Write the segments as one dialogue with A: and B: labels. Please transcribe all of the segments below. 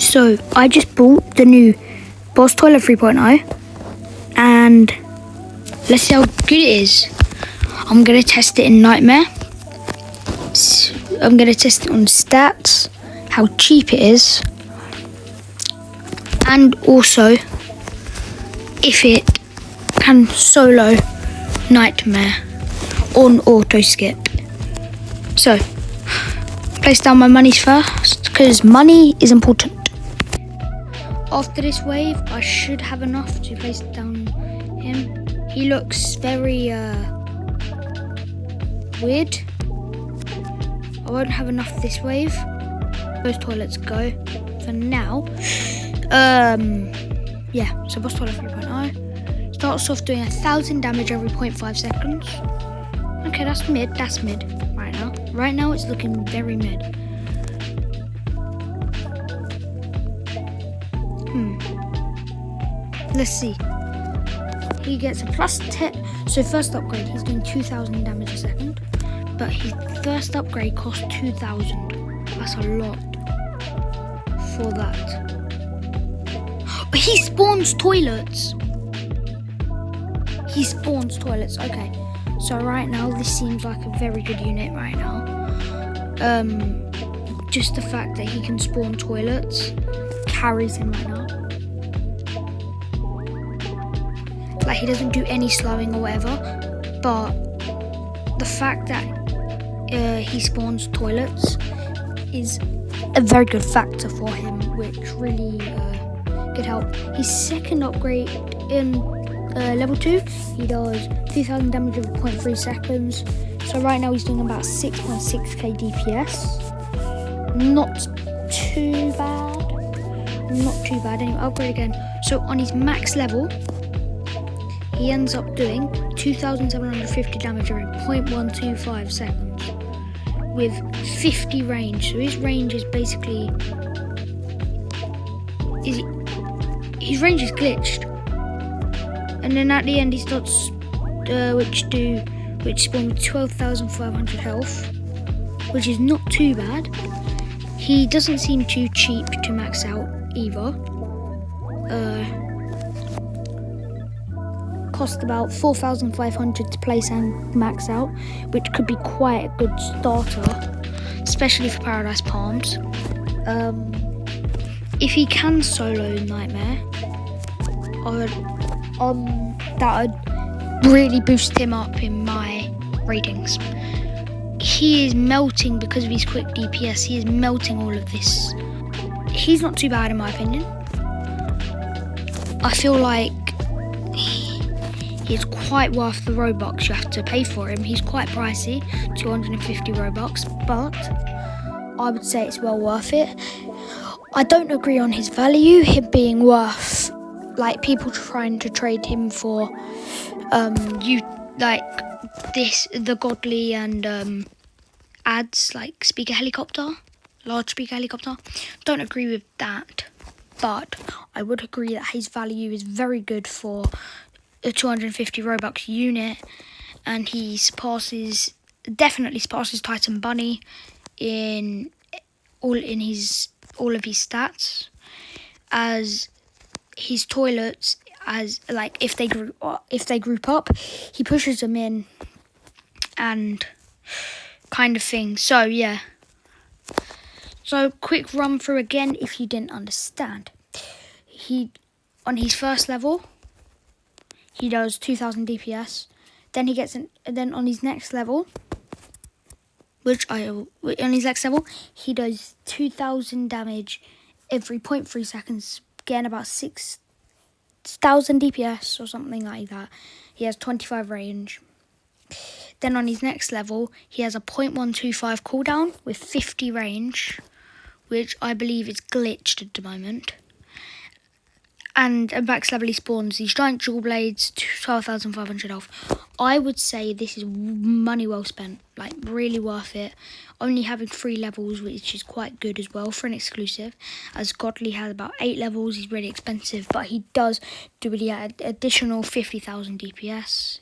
A: So I just bought the new Boss Toilet 3.0 and let's see how good it is. I'm going to test it in Nightmare. I'm going to test it on stats, how cheap it is, and also if it can solo Nightmare on auto skip. So, place down my monies first because money is important. After this wave, I should have enough to place down him. He looks very weird. I won't have enough this wave. Those toilets go for now. Yeah, so Boss Toilet 3.0 starts off doing 1,000 damage every 0.5 seconds. Okay, that's mid right now. Right now it's looking very mid. Let's see. He gets a plus 10. So first upgrade, he's doing 2,000 damage a second. But his first upgrade costs 2,000. That's a lot for that. He spawns toilets. Okay. So right now, this seems like a very good unit right now. Just the fact that he can spawn toilets carries him right now. Like, he doesn't do any slowing or whatever, but the fact that he spawns toilets is a very good factor for him, which really could help. His second upgrade in level 2, he does 2,000 damage over 0.3 seconds. So right now he's doing about 6.6k DPS. Not too bad. Anyway, upgrade again. So on his max level, he ends up doing 2,750 damage every 0.125 seconds with 50 range. So his range is basically his range is glitched. And then at the end he starts which spawn with 12,500 health, which is not too bad. He doesn't seem too cheap to max out either. Cost about 4,500 to place and max out, which could be quite a good starter, especially for Paradise Palms. If he can solo Nightmare, that would really boost him up in my ratings. He is melting because of his quick DPS. He is melting all of this. He's not too bad in my opinion. I feel like he's quite worth the Robux you have to pay for him. He's quite pricey, 250 Robux, but I would say it's well worth it. I don't agree on his value, him being worth, like, people trying to trade him for the godly and ads like large speaker helicopter. Don't agree with that, but I would agree that his value is very good for a 250 Robux unit, and he definitely surpasses Titan Bunny in all of his stats, as his toilets, as like if they group up, he pushes them in and kind of thing. So yeah. So quick run through again if you didn't understand. On his first level, he does 2,000 DPS. Then then on his next level, he does 2,000 damage every 0.3 seconds, getting about 6,000 DPS or something like that. He has 25 range. Then on his next level, he has a 0.125 cooldown with 50 range, which I believe is glitched at the moment. And at max level he spawns these giant jewel blades, 12,500 health. I would say this is money well spent, like really worth it. Only having 3 levels, which is quite good as well for an exclusive, as Godly has about 8 levels. He's really expensive, but he does do the additional 50,000 DPS.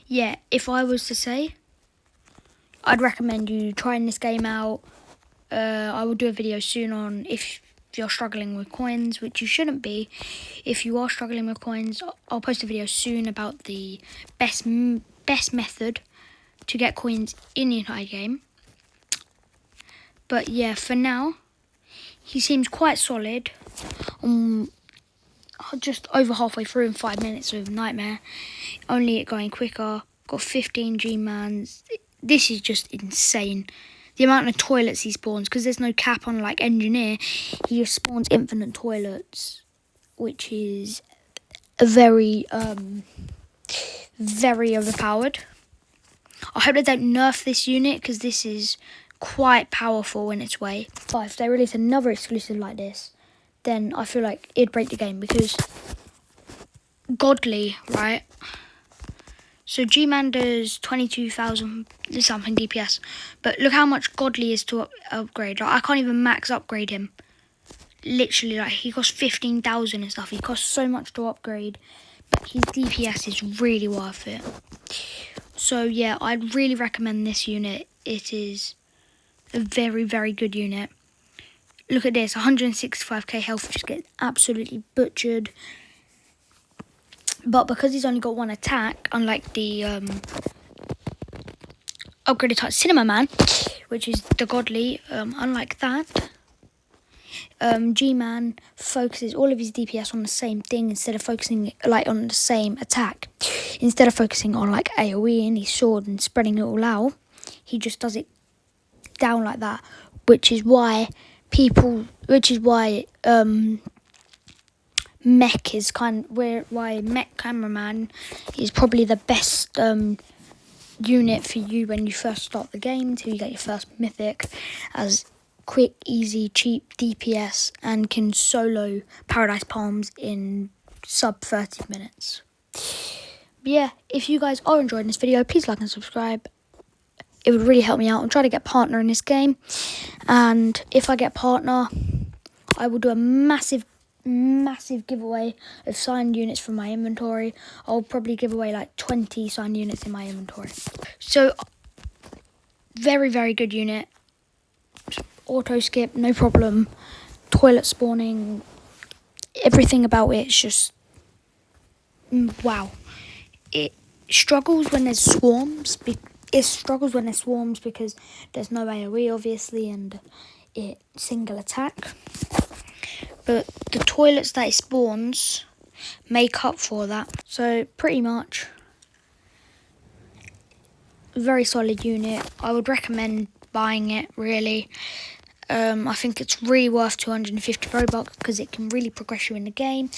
A: Yeah, if I was to say, I'd recommend you trying this game out. I will do a video soon on if you're struggling with coins, which you shouldn't be. If you are struggling with coins, I'll post a video soon about the best method to get coins in the entire game. But yeah, for now, he seems quite solid. Just over halfway through in 5 minutes with Nightmare. Only it going quicker. Got 15 G-Mans. This is just insane. The amount of toilets he spawns, because there's no cap on like Engineer, he just spawns infinite toilets, which is very overpowered. I hope they don't nerf this unit, because this is quite powerful in its way. But if they release another exclusive like this, then I feel like it'd break the game, because Godly, right? So G-Man does 22,000 something DPS. But look how much Godly is to upgrade. Like, I can't even max upgrade him. Literally, like, he costs 15,000 and stuff. He costs so much to upgrade. But his DPS is really worth it. So yeah, I'd really recommend this unit. It is a very, very good unit. Look at this, 165k health, just gets absolutely butchered. But because he's only got one attack, unlike the upgraded type Cinema Man, which is the Godly, unlike that, G-Man focuses all of his DPS on the same thing instead of focusing like on the same attack. Instead of focusing on like AoE and his sword and spreading it all out, he just does it down like that, which is why Mech is why Mech Cameraman is probably the best unit for you when you first start the game until you get your first mythic, as quick, easy, cheap DPS and can solo Paradise Palms in sub 30 minutes. But yeah, if you guys are enjoying this video, please like and subscribe. It would really help me out. I'm trying to get partner in this game, and if I get partner, I will do a massive giveaway of signed units from my inventory. I'll probably give away like 20 signed units in my inventory. So very, very good unit. Auto skip, no problem. Toilet spawning, everything about it's just wow. It struggles when there's swarms. Because there's no AoE obviously, and it single attack. But the toilets that it spawns make up for that. So pretty much, very solid unit. I would recommend buying it, really. I think it's really worth 250 Robux because it can really progress you in the game.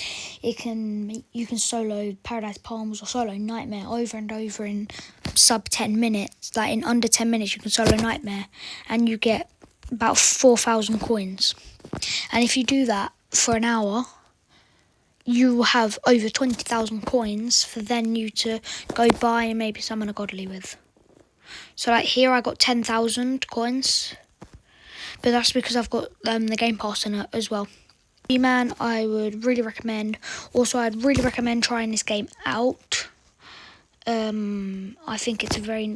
A: You can solo Paradise Palms or solo Nightmare over and over in sub 10 minutes. Like in under 10 minutes you can solo Nightmare and you get about 4,000 coins. And if you do that for an hour, you will have over 20,000 coins for then you to go buy and maybe summon a Godly with. So like here I got 10,000 coins. But that's because I've got the Game Pass in it as well. G-Man, I would really recommend. Also, I'd really recommend trying this game out. I think it's a very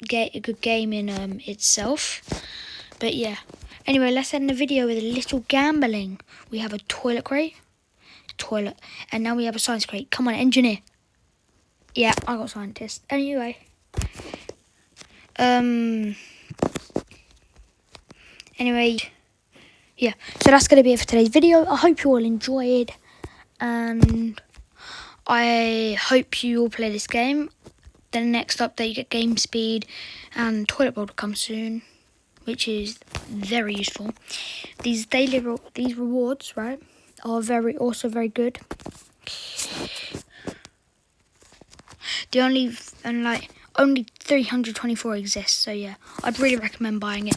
A: good game in itself. But yeah. Anyway, let's end the video with a little gambling. We have a toilet crate. And now we have a science crate. Come on, engineer. Yeah, I got scientist. Anyway. Anyway, yeah, so that's going to be it for today's video. I hope you all enjoyed, and I hope you all play this game. The next update, you get game speed, and toilet bowl will come soon, which is very useful. These rewards, right, are also very good. Only 324 exist, so yeah, I'd really recommend buying it.